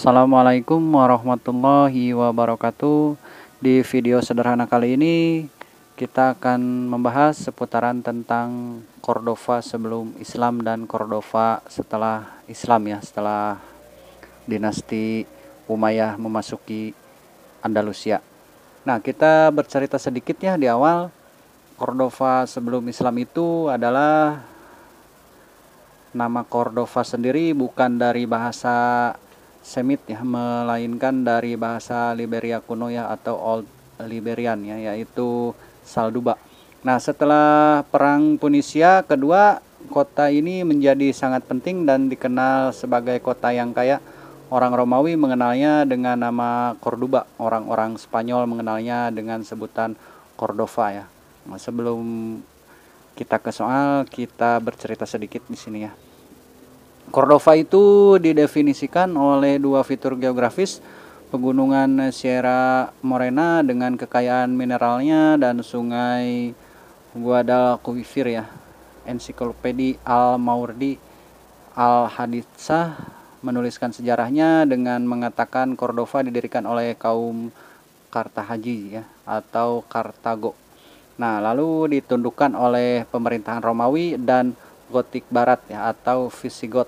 Assalamualaikum warahmatullahi wabarakatuh. Di video sederhana kali ini kita akan membahas seputaran tentang Cordova sebelum Islam dan Cordova setelah Islam ya, setelah dinasti Umayyah memasuki Andalusia. Nah, kita bercerita sedikit ya di awal. Cordova sebelum Islam itu adalah nama Cordova sendiri bukan dari bahasa Semit ya, melainkan dari bahasa Liberia kuno ya, atau Old Liberian ya, yaitu Salduba. Nah, setelah perang Punisia kedua, kota ini menjadi sangat penting dan dikenal sebagai kota yang kaya. Orang Romawi mengenalnya dengan nama Corduba, orang-orang Spanyol mengenalnya dengan sebutan Cordova ya. Nah, sebelum kita ke soal, kita bercerita sedikit di sini ya. Cordova itu didefinisikan oleh dua fitur geografis, pegunungan Sierra Morena dengan kekayaan mineralnya dan sungai Guadalquivir ya. Ensiklopedi Al-Mawardi Al-Haditsah menuliskan sejarahnya dengan mengatakan Cordova didirikan oleh kaum Kartahaji ya, atau Kartago. Nah, lalu ditundukkan oleh pemerintahan Romawi dan Gotik Barat ya, atau Visigot.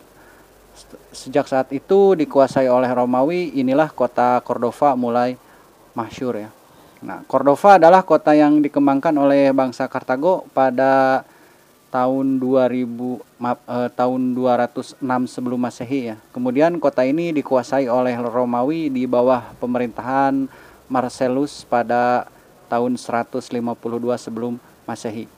Sejak saat itu dikuasai oleh Romawi, inilah kota Cordova mulai masyhur ya. Nah, Cordova adalah kota yang dikembangkan oleh bangsa Kartago pada tahun 206 sebelum Masehi ya. Kemudian kota ini dikuasai oleh Romawi di bawah pemerintahan Marcellus pada tahun 152 sebelum Masehi.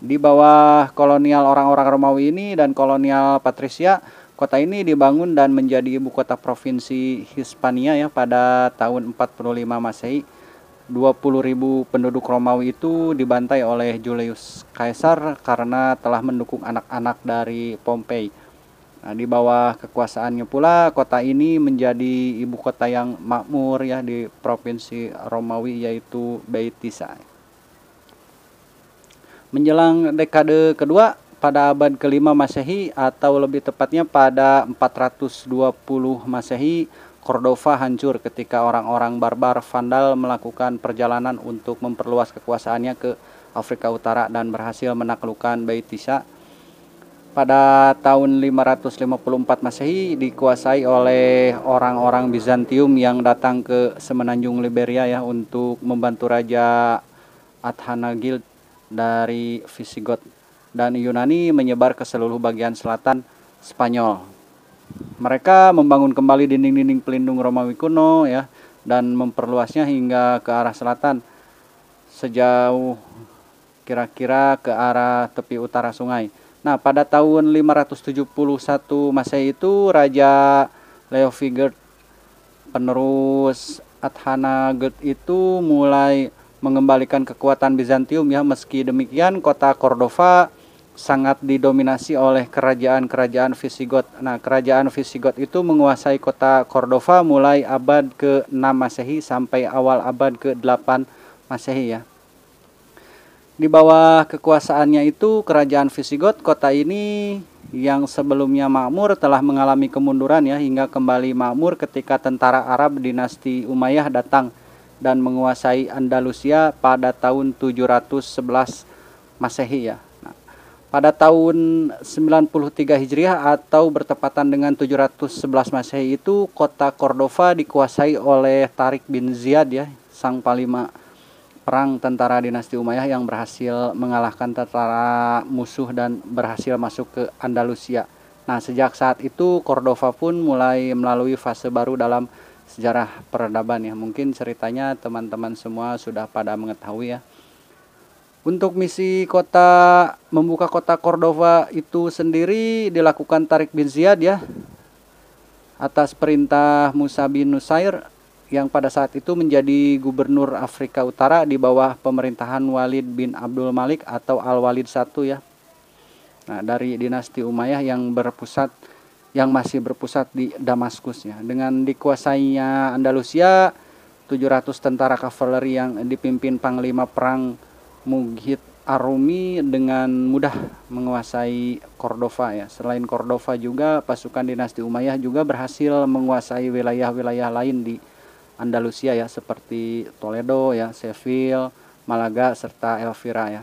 Di bawah kolonial orang-orang Romawi ini dan kolonial Patrisia, kota ini dibangun dan menjadi ibu kota provinsi Hispania ya pada tahun 45 Masehi. 20.000 penduduk Romawi itu dibantai oleh Julius Caesar karena telah mendukung anak-anak dari Pompei. Nah, di bawah kekuasaannya pula kota ini menjadi ibu kota yang makmur ya di provinsi Romawi, yaitu Beitisa. Menjelang dekade kedua pada abad ke-5 Masehi, atau lebih tepatnya pada 420 Masehi, Cordova hancur ketika orang-orang barbar Vandal melakukan perjalanan untuk memperluas kekuasaannya ke Afrika Utara dan berhasil menaklukkan Beitisa. Pada tahun 554 Masehi dikuasai oleh orang-orang Bizantium yang datang ke semenanjung Liberia ya untuk membantu Raja Athanagild dari Visigot, dan Yunani menyebar ke seluruh bagian selatan Spanyol. Mereka membangun kembali dinding-dinding pelindung Romawi kuno ya, dan memperluasnya hingga ke arah selatan sejauh kira-kira ke arah tepi utara sungai. Nah, pada tahun 571 Masehi itu Raja Leovigild, penerus Athanagild itu mulai mengembalikan kekuatan Bizantium ya. Meski demikian, kota Cordova sangat didominasi oleh kerajaan-kerajaan Visigot. Nah, kerajaan Visigot itu menguasai kota Cordova mulai abad ke-6 Masehi sampai awal abad ke-8 Masehi ya. Di bawah kekuasaannya itu kerajaan Visigot, kota ini yang sebelumnya makmur telah mengalami kemunduran ya, hingga kembali makmur ketika tentara Arab dinasti Umayyah datang dan menguasai Andalusia pada tahun 711 Masehi ya. Nah, pada tahun 93 Hijriah atau bertepatan dengan 711 Masehi itu kota Cordova dikuasai oleh Tariq bin Ziyad ya, sang panglima perang tentara dinasti Umayyah yang berhasil mengalahkan tentara musuh dan berhasil masuk ke Andalusia. Nah, sejak saat itu Cordova pun mulai melalui fase baru dalam sejarah peradaban ya. Mungkin ceritanya teman-teman semua sudah pada mengetahui ya. Untuk misi membuka kota Cordova itu sendiri dilakukan Tariq bin Ziyad ya, atas perintah Musa bin Nusair yang pada saat itu menjadi gubernur Afrika Utara di bawah pemerintahan Walid bin Abdul Malik atau Al-Walid I ya. Nah, dari dinasti Umayyah yang masih berpusat di Damaskus ya. Dengan dikuasainya Andalusia, 700 tentara kavaleri yang dipimpin panglima perang Mughith Ar-Rumi dengan mudah menguasai Cordova ya. Selain Cordova juga pasukan dinasti Umayyah juga berhasil menguasai wilayah-wilayah lain di Andalusia ya, seperti Toledo ya, Seville, Malaga serta Elvira ya.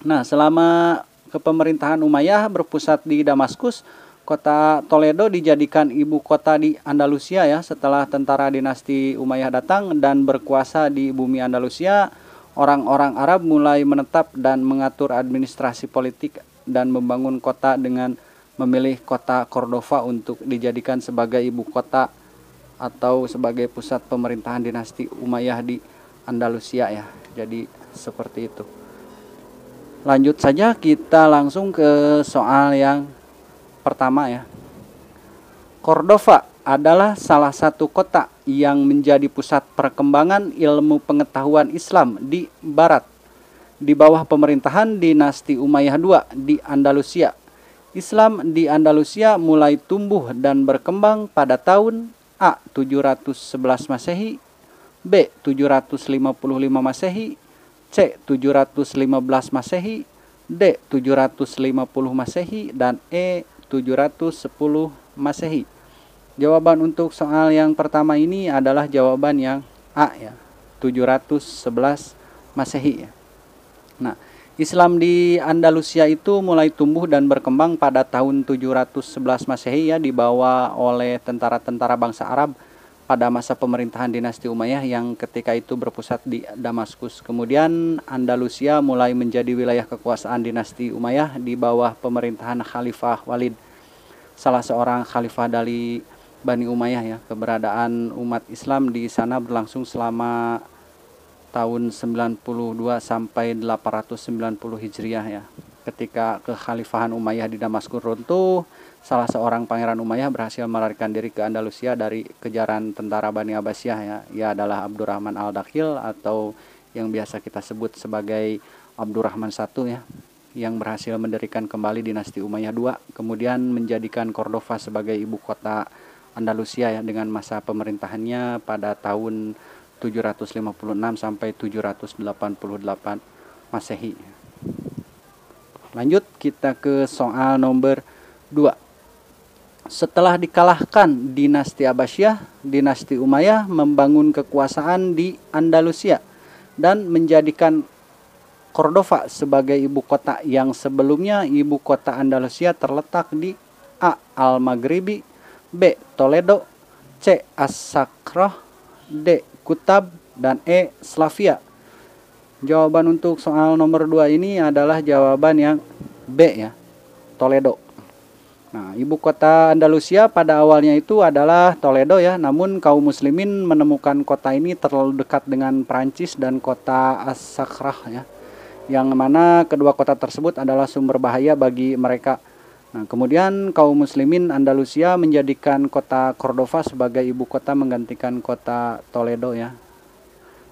Nah, selama kepemerintahan Umayyah berpusat di Damaskus, kota Toledo dijadikan ibu kota di Andalusia ya. Setelah tentara dinasti Umayyah datang dan berkuasa di bumi Andalusia, orang-orang Arab mulai menetap dan mengatur administrasi politik dan membangun kota dengan memilih kota Cordova untuk dijadikan sebagai ibu kota atau sebagai pusat pemerintahan dinasti Umayyah di Andalusia ya. Jadi seperti itu. Lanjut saja, kita langsung ke soal yang pertama ya. Cordova adalah salah satu kota yang menjadi pusat perkembangan ilmu pengetahuan Islam di Barat, di bawah pemerintahan dinasti Umayyah II di Andalusia. Islam di Andalusia mulai tumbuh dan berkembang pada tahun A. 711 Masehi, B. 755 Masehi, C. 715 Masehi, D. 750 Masehi, dan E. 710 Masehi. Jawaban untuk soal yang pertama ini adalah jawaban yang A ya, 711 Masehi ya. Nah, Islam di Andalusia itu mulai tumbuh dan berkembang pada tahun 711 Masehi ya, dibawa oleh tentara-tentara bangsa Arab pada masa pemerintahan dinasti Umayyah yang ketika itu berpusat di Damaskus. Kemudian Andalusia mulai menjadi wilayah kekuasaan dinasti Umayyah di bawah pemerintahan Khalifah Walid, salah seorang khalifah dari Bani Umayyah ya. Keberadaan umat Islam di sana berlangsung selama tahun 92 sampai 890 Hijriah ya. Ketika kekhalifahan Umayyah di Damaskus runtuh, salah seorang pangeran Umayyah berhasil melarikan diri ke Andalusia dari kejaran tentara Bani Abbasiyah ya. Ia adalah Abdurrahman Al-Dakhil atau yang biasa kita sebut sebagai Abdurrahman I ya, yang berhasil mendirikan kembali dinasti Umayyah II, kemudian menjadikan Cordova sebagai ibu kota Andalusia ya, dengan masa pemerintahannya pada tahun 756 sampai 788 Masehi. Lanjut kita ke soal nomor 2. Setelah dikalahkan dinasti Abbasiyah, dinasti Umayyah membangun kekuasaan di Andalusia dan menjadikan Cordova sebagai ibu kota yang sebelumnya ibu kota Andalusia terletak di A. Al-Maghribi, B. Toledo, C. As-Sakrah, D. Kutab, dan E. Slavia. Jawaban untuk soal nomor 2 ini adalah jawaban yang B ya, Toledo. Nah, ibu kota Andalusia pada awalnya itu adalah Toledo ya, namun kaum muslimin menemukan kota ini terlalu dekat dengan Prancis dan kota As-Sakrah ya, yang mana kedua kota tersebut adalah sumber bahaya bagi mereka. Nah, kemudian kaum muslimin Andalusia menjadikan kota Cordova sebagai ibu kota menggantikan kota Toledo ya.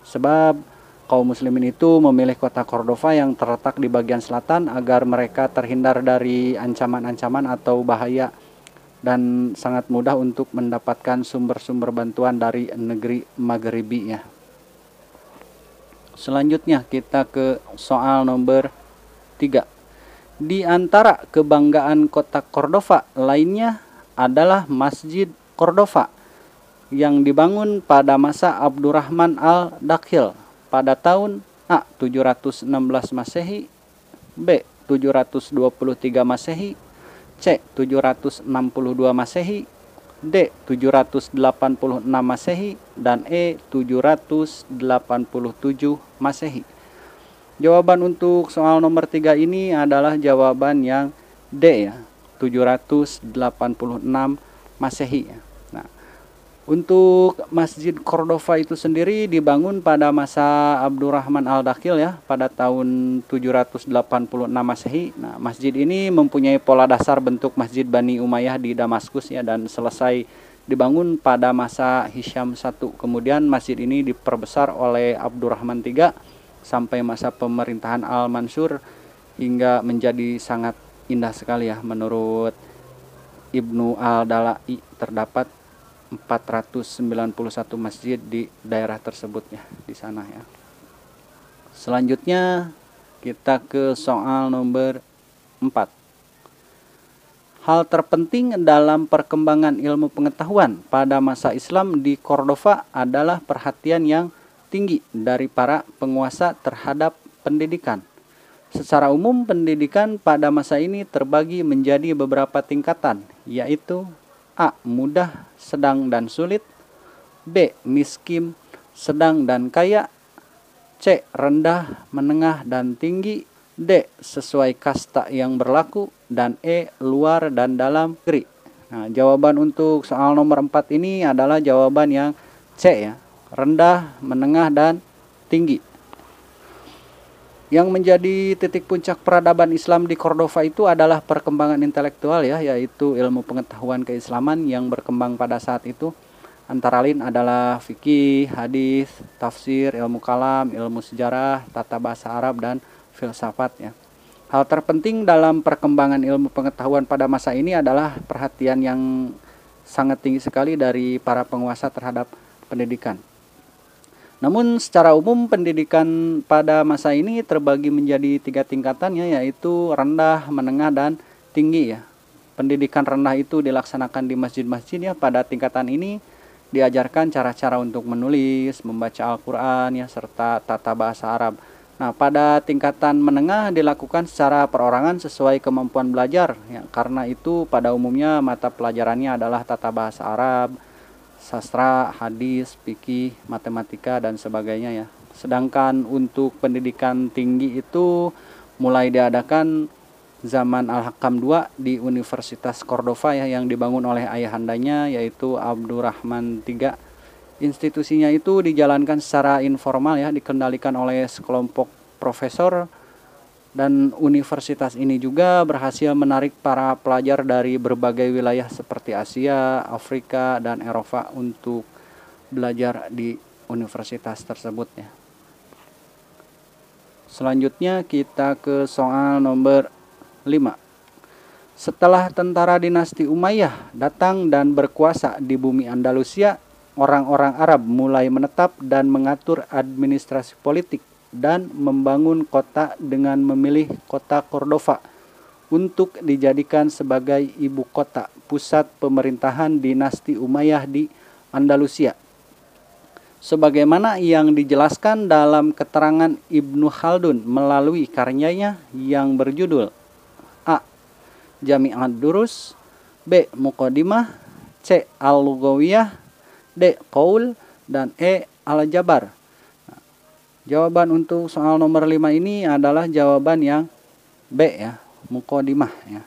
Sebab kaum muslimin itu memilih kota Cordova yang terletak di bagian selatan agar mereka terhindar dari ancaman-ancaman atau bahaya dan sangat mudah untuk mendapatkan sumber-sumber bantuan dari negeri Maghribi ya. Selanjutnya kita ke soal nomor 3. Di antara kebanggaan kota Cordova lainnya adalah Masjid Cordova yang dibangun pada masa Abdurrahman Al-Dakhil pada tahun A. 716 Masehi, B. 723 Masehi, C. 762 Masehi, D. 786 Masehi, dan E. 787 Masehi. Jawaban untuk soal nomor 3 ini adalah jawaban yang D ya, 786 Masehi ya. Nah, untuk Masjid Cordova itu sendiri dibangun pada masa Abdurrahman Al-Dakhil ya, pada tahun 786 Masehi. Nah, masjid ini mempunyai pola dasar bentuk Masjid Bani Umayyah di Damaskus ya, dan selesai dibangun pada masa Hisham I. Kemudian masjid ini diperbesar oleh Abdurrahman III sampai masa pemerintahan Al-Mansur hingga menjadi sangat indah sekali ya. Menurut Ibnu Al-Dalai terdapat 491 masjid di daerah tersebut ya, di sana ya. Selanjutnya Kita ke soal nomor 4. Hal terpenting dalam perkembangan ilmu pengetahuan pada masa Islam di Cordova adalah perhatian yang tinggi dari para penguasa terhadap pendidikan. Secara umum, pendidikan pada masa ini terbagi menjadi beberapa tingkatan, yaitu A. Mudah, sedang, dan sulit. B. Miskin, sedang, dan kaya. C. Rendah, menengah, dan tinggi. D. Sesuai kasta yang berlaku. Dan E. Luar dan dalam negeri. Nah, jawaban untuk soal nomor 4 ini adalah jawaban yang C ya. Rendah, menengah, dan tinggi. Yang menjadi titik puncak peradaban Islam di Cordova itu adalah perkembangan intelektual ya, yaitu ilmu pengetahuan keislaman yang berkembang pada saat itu. Antara lain adalah fikih, hadis, tafsir, ilmu kalam, ilmu sejarah, tata bahasa Arab, dan filsafat ya. Hal terpenting dalam perkembangan ilmu pengetahuan pada masa ini adalah perhatian yang sangat tinggi sekali dari para penguasa terhadap pendidikan. Namun secara umum pendidikan pada masa ini terbagi menjadi 3 tingkatannya, yaitu rendah, menengah, dan tinggi ya. Pendidikan rendah itu dilaksanakan di masjid-masjid ya. Pada tingkatan ini diajarkan cara-cara untuk menulis, membaca Al-Quran ya, serta tata bahasa Arab. Nah, pada tingkatan menengah dilakukan secara perorangan sesuai kemampuan belajar ya. Karena itu pada umumnya mata pelajarannya adalah tata bahasa Arab, sastra, hadis, fikih, matematika, dan sebagainya ya. Sedangkan untuk pendidikan tinggi itu mulai diadakan zaman Al-Hakam II di Universitas Cordova ya, yang dibangun oleh ayahandanya yaitu Abdurrahman III. Institusinya itu dijalankan secara informal ya, dikendalikan oleh sekelompok profesor, dan universitas ini juga berhasil menarik para pelajar dari berbagai wilayah seperti Asia, Afrika, dan Eropa untuk belajar di universitas tersebut ya. Selanjutnya kita ke soal nomor 5. Setelah tentara dinasti Umayyah datang dan berkuasa di bumi Andalusia, orang-orang Arab mulai menetap dan mengatur administrasi politik dan membangun kota dengan memilih kota Cordova untuk dijadikan sebagai ibu kota pusat pemerintahan dinasti Umayyah di Andalusia. Sebagaimana yang dijelaskan dalam keterangan Ibnu Khaldun melalui karyanya yang berjudul A. Jami'ad Durus, B. Muqaddimah, C. Al-Lughawiyah, D. Qaul, dan E. Al-Jabar. Nah, jawaban untuk soal nomor 5 ini adalah jawaban yang B ya, Muqaddimah ya.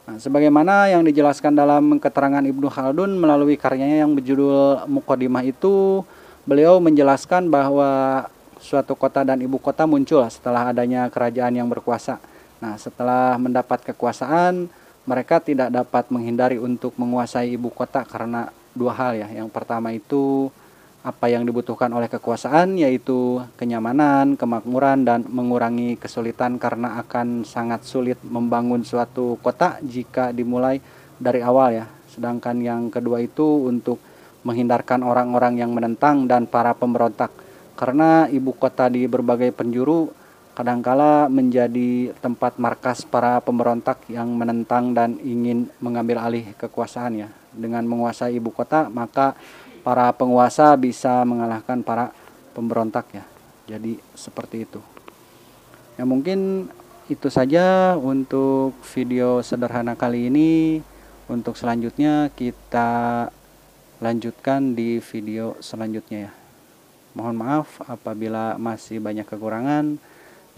Nah, sebagaimana yang dijelaskan dalam keterangan Ibnu Khaldun melalui karyanya yang berjudul Muqaddimah itu, beliau menjelaskan bahwa suatu kota dan ibu kota muncul setelah adanya kerajaan yang berkuasa. Nah, setelah mendapat kekuasaan, mereka tidak dapat menghindari untuk menguasai ibu kota karena 2 hal ya. Yang pertama itu apa yang dibutuhkan oleh kekuasaan, yaitu kenyamanan, kemakmuran, dan mengurangi kesulitan karena akan sangat sulit membangun suatu kota jika dimulai dari awal ya. Sedangkan yang kedua itu untuk menghindarkan orang-orang yang menentang dan para pemberontak, karena ibu kota di berbagai penjuru kadangkala menjadi tempat markas para pemberontak yang menentang dan ingin mengambil alih kekuasaan ya. Dengan menguasai ibu kota, maka para penguasa bisa mengalahkan para pemberontak ya. Jadi seperti itu. Ya, mungkin itu saja untuk video sederhana kali ini. Untuk selanjutnya kita lanjutkan di video selanjutnya ya. Mohon maaf apabila masih banyak kekurangan.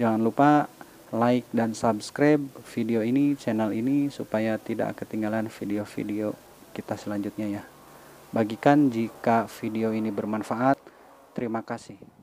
Jangan lupa like dan subscribe video ini, channel ini, supaya tidak ketinggalan video-video kita selanjutnya ya. Bagikan jika video ini bermanfaat. Terima kasih.